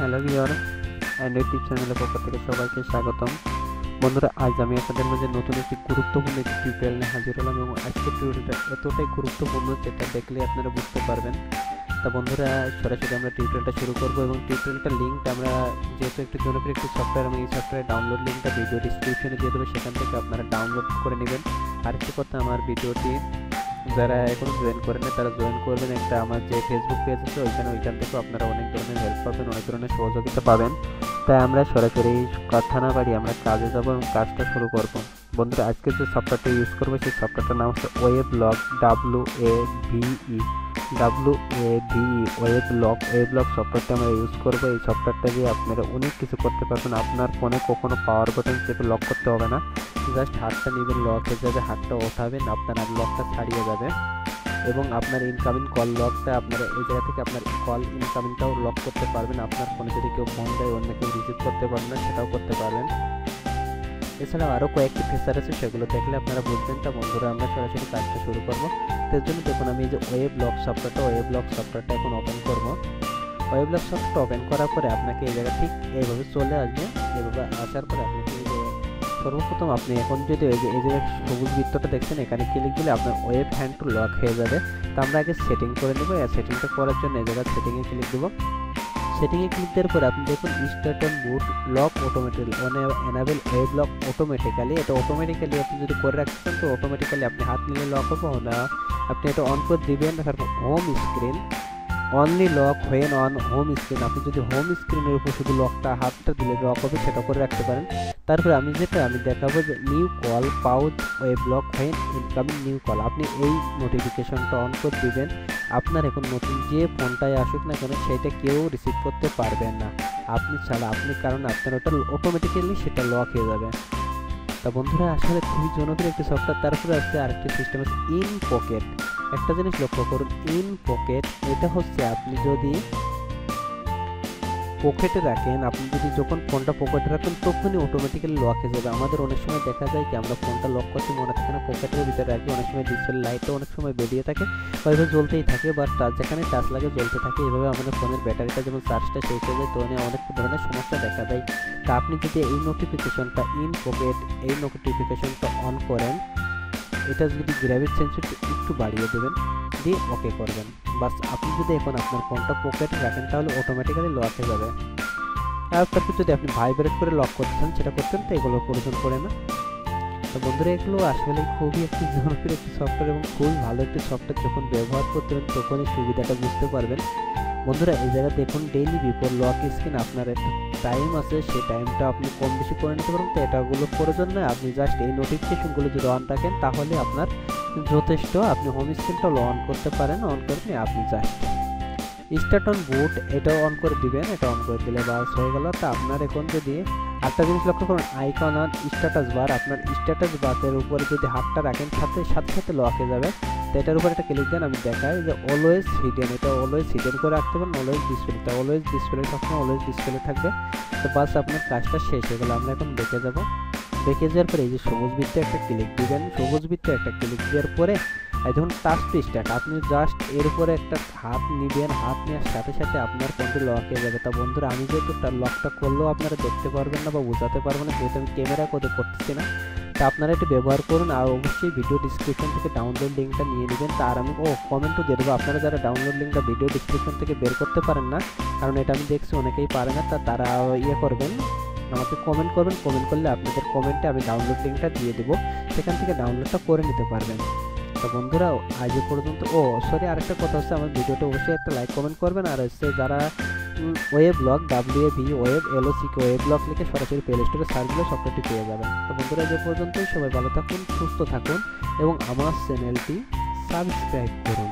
Hello viewer, Android tips চ্যানেলের পক্ষ থেকে সবাইকে স্বাগতম। বন্ধুরা, আজ আমি আপনাদের মাঝে নতুন একটি গুরুত্বপূর্ণ একটি টিউটোরিয়াল নিয়ে হাজির হলাম এবং আজকের টিউটোরিয়ালটা এতটাই গুরুত্বপূর্ণ যেটা দেখলে আপনারা বুঝতে পারবেন। তা বন্ধুরা, সরাসরি আমরা টিউটোরিয়ালটা শুরু করব এবং টিউটোরিয়ালটার লিঙ্কটা আমরা যেহেতু একটি জনপ্রিয় একটি সফটওয়্যার, আমি এই সফটওয়্যারের ডাউনলোড লিঙ্কটা ভিডিও ডিসক্রিপশনে দিয়ে দেবো, সেখান থেকে আপনারা ডাউনলোড করে নেবেন। আর একটি কথা, আমার ভিডিওটি যারা এখনো জয়েন করেন না তারা জয়েন করবেন। একটা আমার যে ফেসবুক পেজ আছে ওইখান থেকেও আপনারা অনেক ধরনের হেল্প পাবেন, অনেক ধরনের সহযোগিতা পাবেন। তাই আমরা সরাসরি কথা না বাড়ি আমরা কাজে যাব এবং কাজটা শুরু করব। বন্ধুরা, আজকে যে সফটওয়্যারটা ইউজ করবো সেই সফটওয়্যারটার নাম হচ্ছে ওয়েবলগ, ওয়েবলগ সফটওয়্যারটা আমরা ইউজ করবো। এই সফটওয়্যারটা দিয়ে আপনারা অনেক কিছু করতে পারবেন। আপনার ফোনে কখনো পাওয়ার বাটন চেপে লক করতে হবে না, জাস্ট হাতটা নেবেন, লক হয়ে যাবে, হাতটা ওঠাবেন, আপনার আর লকটা ছাড়িয়ে যাবে এবং আপনার ইনকামিং কল লকটা আপনারা এই জায়গা থেকে আপনার কল ইনকামিংটাও লক করতে পারবেন। আপনার ফোনে যদি কেউ ফোন দেয় অন্য কেউ রিসিভ করতে পারবেন না, সেটাও করতে পারবেন। এছাড়াও আরও কয়েকটি ফিচার আছে, সেগুলো দেখলে আপনারা বুঝবেন। তা বন্ধুরা, আমরা সরাসরি কাজটা শুরু করবো। তার জন্য দেখুন, আমি এই যে ওয়েবলগ সফটওয়্যারটা এখন ওপেন করবো। ওয়েবলগ সফটওয়্যারটা ওপেন করার পরে আপনাকে এই জায়গা ঠিক এইভাবে চলে আসবে। এভাবে আসার পরে আপনাকে এই যে সর্বপ্রথম আপনি এখন যদি এই যে সবুজ বৃত্তটা দেখছেন, এখানে ক্লিক দিলে আপনার ওয়েব হ্যান্ড টু লক হয়ে যাবে। তো আমরা আগে সেটিং করে নেব। সেটিংটা করার জন্য এই জায়গায় সেটিংয়ে ক্লিক দেবো। সেটিংয়ে ক্লিক দেওয়ার পরে আপনি দেখুন start on boot lock automatically enable web lock automatically. এটা অটোমেটিক্যালি আপনি যদি করে রাখছেন তো অটোমেটিক্যালি আপনি হাত নিলে লক হবে না, আপনি এটা অন করে দিবেন। তারপর home screen only lock when on home screen, আপনি যদি হোম স্ক্রিনের উপর শুধু লকটা হাতটা দিলে লক হবে, সেটা করে রাখতে পারেন। তারপরে আমি দেখাবো যে new call pause web lock when incoming new call, আপনি এই নোটিফিকেশনটা অন করে দিবেন। আপনার এখন নতুন যে ফোনটায় আসুক না কেন সেটা কেউ রিসিভ করতে পারবেন না আপনি ছাড়া, কারণ আপনার ওটা অটোমেটিক্যালি সেটা লক হয়ে যাবে। তা বন্ধুরা, আসলে খুবই জনপ্রিয় একটি সফটওয়্যার। তারপরে আছে আরেকটি সিস্টেম আছে ইন পকেট। একটা জিনিস লক্ষ্য করুন, ইন পকেট এটা হচ্ছে আপনি যদি পকেটে রাখেন, আপনি যদি যখন ফোনটা পকেটে রাখেন তখনই অটোমেটিক্যালি লক হয়ে যাবে। আমাদের অনেক সময় দেখা যায় কি আমরা ফোনটা লক করতে মনে থাকে না, পকেটের ভিতরে রাখি, অনেক সময় ডিসপ্লে লাইটটা অনেক সময় বেরিয়ে থাকে বা এভাবে জ্বলতেই থাকে, বা যেখানে টাচ লাগে জ্বলতে থাকে। এভাবে আমাদের ফোনের ব্যাটারিটা যেমন চার্জটা শেষ হয়ে যায়, তো অনেক ধরনের সমস্যা দেখা যায়। তা আপনি যদি এই নোটিফিকেশনটা ইন পকেট এই নোটিফিকেশনটা অন করেন, এটা যদি গ্র্যাভিটি সেন্সরটা একটু বাড়িয়ে দেবেন, দিয়ে ওকে করবেন, বাস। আপনি যদি এখন আপনার ফোনটা পকেটে রাখেন তাহলে অটোমেটিক্যালি লক হয়ে যাবে। আর তারপর যদি আপনি ভাইব্রেট করে লক করতে চান সেটা করতেন, তো এগুলোর প্রয়োজন পড়ে না। তো বন্ধুরা, এগুলো আসলে খুবই একটি জনপ্রিয় একটি সফটওয়্যার এবং খুবই ভালো একটি সফটওয়্যার। যখন ব্যবহার করতেন তখনই সুবিধাটা বুঝতে পারবেন। বন্ধুরা, এই জায়গায় দেখুন ডেইলি বিফোর লক স্ক্রিন, আপনার একটা টাইম আছে, সেই টাইমটা আপনি কম বেশি করে নিতে পারেন। তো এটাগুলো প্রয়োজন নয়, আপনি জাস্ট এই নোটিফিকেশনগুলো যদি অন রাখেন তাহলে আপনার যথেষ্ট। আপনি হোম স্ক্রিনটা অন করতে পারেন, অন করে নিয়ে আপনি জাস্ট স্টার্ট অন বুট এটাও অন করে দিবেন। এটা অন করে দিলে বাস হয়ে গেল। তা আপনার এখন যদি একটা জিনিস লক্ষ্য করুন, আইকন অন স্ট্যাটাস বার, আপনার স্ট্যাটাস বারের উপরে যদি হাতটা রাখেন সাথে সাথে লক হয়ে যাবে। তো এটার উপর একটা ক্লিক দেন, আমি দেখাই যে অলওয়েজ হিডেন, এটা অলওয়েজ হিডেন করে রাখতে পারেন। অলওয়েজ ডিসপ্লে সবসময় অলওয়েজ ডিসপ্লে থাকবে। তো বাস আপনার কাজটা শেষ হয়ে গেল। আমরা এখন দেখে যাব। দেখে যাওয়ার পরে এই যে সবুজ বৃত্তে একটা ক্লিক দিবেন। সবুজ বৃত্তে একটা ক্লিক দেওয়ার পরে যখন টাচ টু স্টার্ট, আপনি জাস্ট এর উপরে একটা হাত নিবেন, হাত নেওয়ার সাথে সাথে আপনার ফোনটি লক হয়ে যাবে। তা বন্ধুরা, আমি যেহেতু লকটা করলেও আপনারা দেখতে পারবেন না বা বোঝাতে পারবেন না, যেহেতু আমি ক্যামেরা করতেছি না। তা আপনারা এটি ব্যবহার করুন। আর অবশ্যই ভিডিও ডিসক্রিপশন থেকে ডাউনলোড লিঙ্কটা নিয়ে নেবেন। তার আমি কমেন্টও দিয়ে দেবো। আপনারা যারা ডাউনলোড লিঙ্কটা ভিডিও ডিসক্রিপশন থেকে বের করতে পারেন না, কারণ এটা আমি দেখছি অনেকেই পারে না, তারা করবেন, আমাকে কমেন্ট করবেন। কমেন্ট করলে আপনাদের কমেন্টে আমি ডাউনলোড লিঙ্কটা দিয়ে দেবো, সেখান থেকে ডাউনলোডটা করে নিতে পারবেন। তো বন্ধুরা, আজ পর্যন্ত আরেকটা কথা হচ্ছে, আমার ভিডিওটা অবশ্যই একটা লাইক কমেন্ট করবেন। আর হচ্ছে যারা ওয়েবলগ ওয়েবলগ লিখে সরাসরি প্লে স্টোরে সার্চ দিলে সফটওয়্যারটি পেয়ে যাবেন। তো বন্ধুরা, যে পর্যন্তই, সবাই ভালো থাকুন, সুস্থ থাকুন এবং আমার চ্যানেলটি সাবস্ক্রাইব করুন।